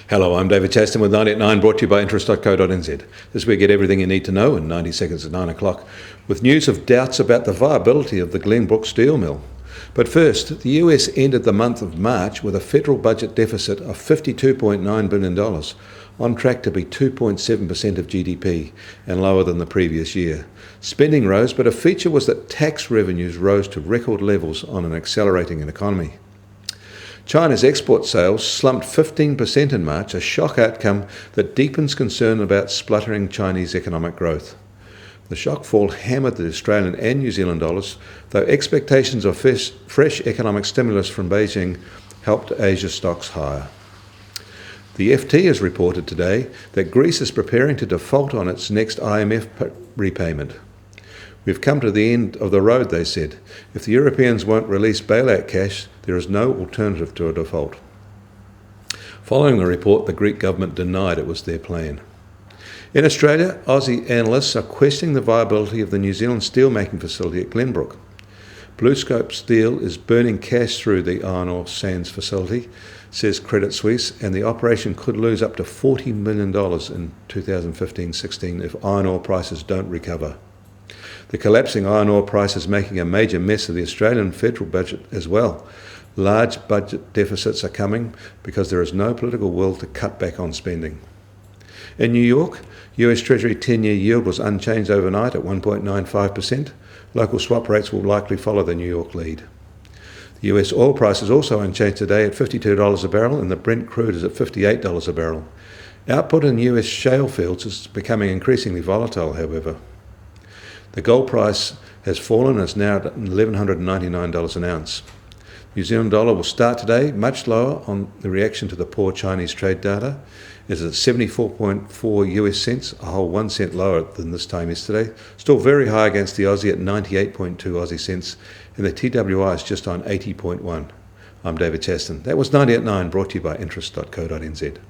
Hello, I'm David Chaston with 90 at 9, brought to you by interest.co.nz. This week, get everything you need to know in 90 seconds at 9 o'clock, with news of doubts about the viability of the Glenbrook steel mill. But first, the US ended the month of March with a federal budget deficit of $52.9 billion, on track to be 2.7% of GDP and lower than the previous year. Spending rose, but a feature was that tax revenues rose to record levels on an accelerating economy. China's export sales slumped 15% in March, a shock outcome that deepens concern about spluttering Chinese economic growth. The shock fall hammered the Australian and New Zealand dollars, though expectations of fresh economic stimulus from Beijing helped Asia stocks higher. The FT has reported today that Greece is preparing to default on its next IMF repayment. We've come to the end of the road, they said. If the Europeans won't release bailout cash, there is no alternative to a default. Following the report, the Greek government denied it was their plan. In Australia, Aussie analysts are questioning the viability of the New Zealand steelmaking facility at Glenbrook. BlueScope Steel is burning cash through the ironsands facility, says Credit Suisse, and the operation could lose up to $40 million in 2015-16 if iron ore prices don't recover. The collapsing iron ore price is making a major mess of the Australian federal budget as well. Large budget deficits are coming because there is no political will to cut back on spending. In New York, US Treasury 10-year yield was unchanged overnight at 1.95%. Local swap rates will likely follow the New York lead. The US oil price is also unchanged today at $52 a barrel, and the Brent crude is at $58 a barrel. Output in US shale fields is becoming increasingly volatile, however. The gold price has fallen and is now at $1,199 an ounce. New Zealand dollar will start today much lower on the reaction to the poor Chinese trade data. It is at 74.4 US cents, a whole 1 cent lower than this time yesterday. Still very high against the Aussie at 98.2 Aussie cents, and the TWI is just on 80.1. I'm David Chaston. That was 90 at 9, brought to you by interest.co.nz.